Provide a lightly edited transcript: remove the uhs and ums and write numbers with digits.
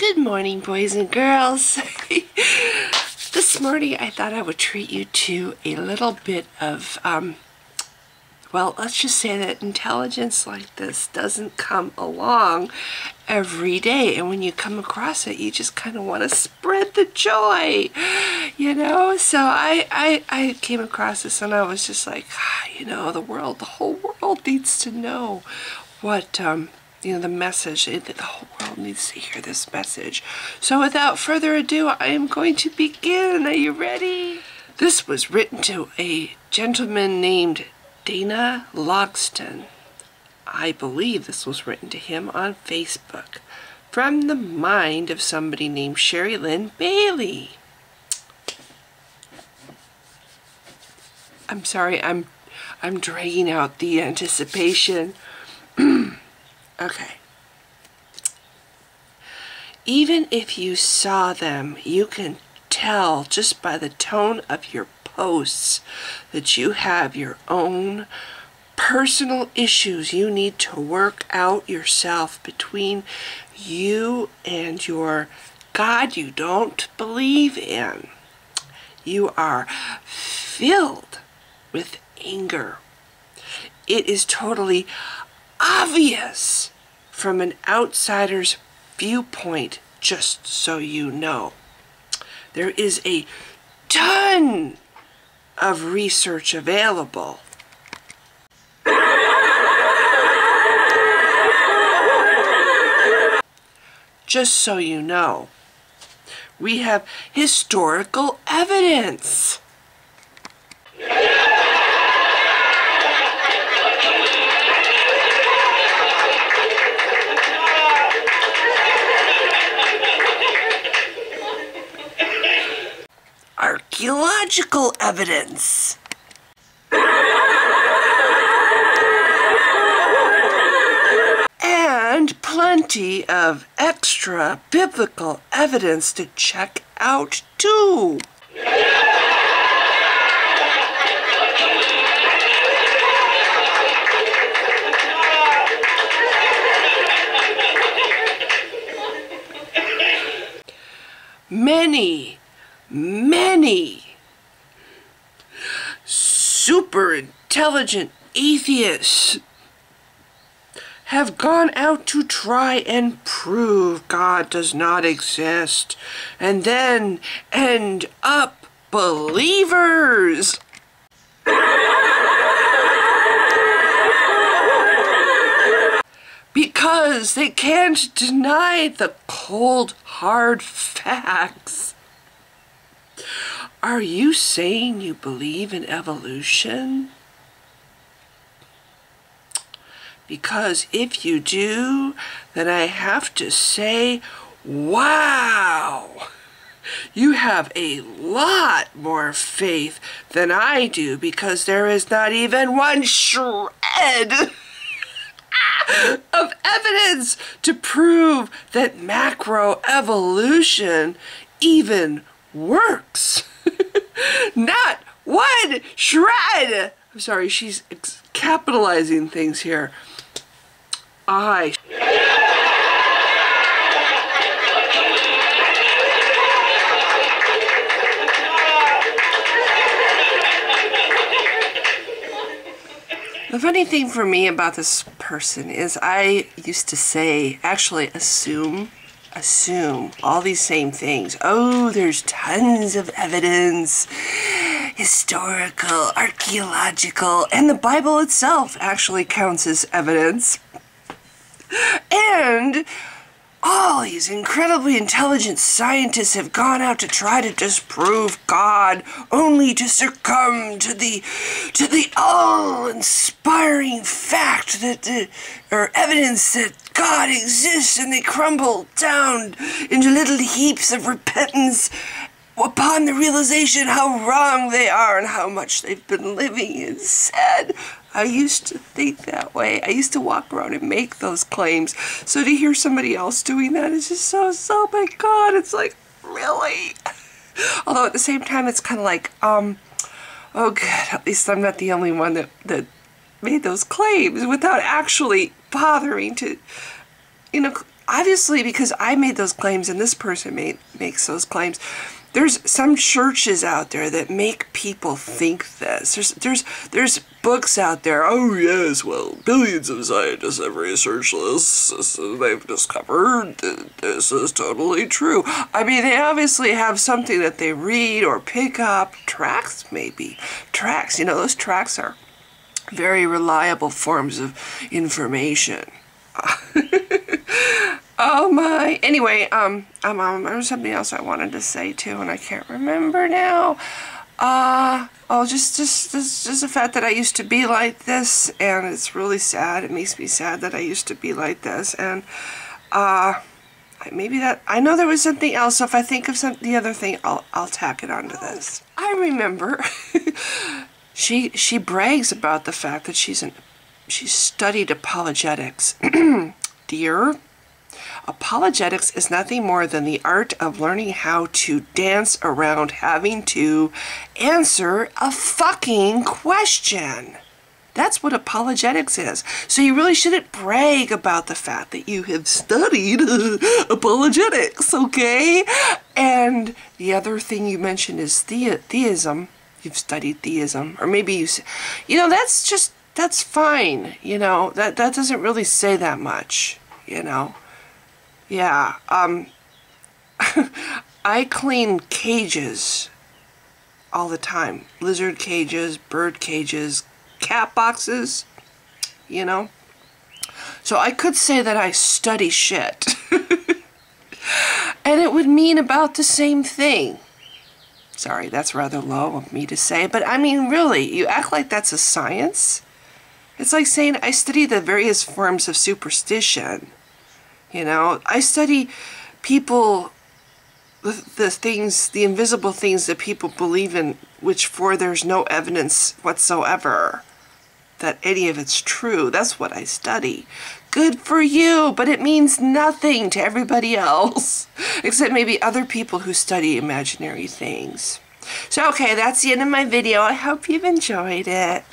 Good morning, boys and girls. This morning I thought I would treat you to a little bit of, well, let's just say that intelligence like this doesn't come along every day. And when you come across it, you just kind of want to spread the joy, you know? So I came across this and I was just like, you know, the whole world needs to know what, you know, the message. The whole world needs to hear this message. So without further ado, I am going to begin. Are you ready? This was written to a gentleman named Dana Logston. I believe this was written to him on Facebook from the mind of somebody named Cheri Lynn Bailey. I'm sorry, I'm dragging out the anticipation. Okay. Even if you saw them, you can tell just by the tone of your posts that you have your own personal issues you need to work out yourself between you and your God you don't believe in. You are filled with anger. It is totally obvious from an outsider's viewpoint, just so you know. There is a ton of research available. Just so you know, we have historical evidence. Archeological evidence. And plenty of extra biblical evidence to check out too. Many super intelligent atheists have gone out to try and prove God does not exist, and then end up believers. Because they can't deny the cold, hard facts. Are you saying you believe in evolution? Because if you do, then I have to say, wow, you have a lot more faith than I do, because there is not even one shred of evidence to prove that macroevolution even works. Not one shred. I'm sorry, she's capitalizing things here. The funny thing for me about this person is I used to say, actually assume all these same things. Oh, there's tons of evidence, historical, archaeological, and the Bible itself actually counts as evidence. And all these incredibly intelligent scientists have gone out to try to disprove God, only to succumb to the all-inspiring fact that, or evidence that God exists, and they crumble down into little heaps of repentance upon the realization how wrong they are and how much they've been living in sin. I used to think that way. I used to walk around and make those claims. So to hear somebody else doing that is just so, my God, it's like, really? Although at the same time, it's kind of like, oh good, at least I'm not the only one that made those claims without actually bothering to, you know, obviously, because I made those claims and this person makes those claims, there's some churches out there that make people think this. There's books out there. Oh yes, well, billions of scientists have researched this. They've discovered that this is totally true. I mean, they obviously have something that they read or pick up. Tracts, maybe. Tracts, you know, those tracts are very reliable forms of information. Oh my. Anyway, there was something else I wanted to say too, and I can't remember now. Just the fact that I used to be like this, and it's really sad. It makes me sad that I used to be like this, and maybe that, I know there was something else, so if I think of the other thing, I'll tack it onto this. I remember she brags about the fact that she's studied apologetics. Dear, apologetics is nothing more than the art of learning how to dance around having to answer a fucking question. That's what apologetics is. So you really shouldn't brag about the fact that you have studied apologetics, okay? And the other thing you mentioned is theism. You've studied theism. Or maybe you know, that's fine. You know, that doesn't really say that much, you know? Yeah, I clean cages all the time. Lizard cages, bird cages, cat boxes, you know? So I could say that I study shit. And it would mean about the same thing. Sorry, that's rather low of me to say, but I mean, really, you act like that's a science? It's like saying I study the various forms of superstition. You know, I study people, the invisible things that people believe in, which for there's no evidence whatsoever that any of it's true. That's what I study. Good for you, but it means nothing to everybody else, except maybe other people who study imaginary things. So, okay, that's the end of my video. I hope you've enjoyed it.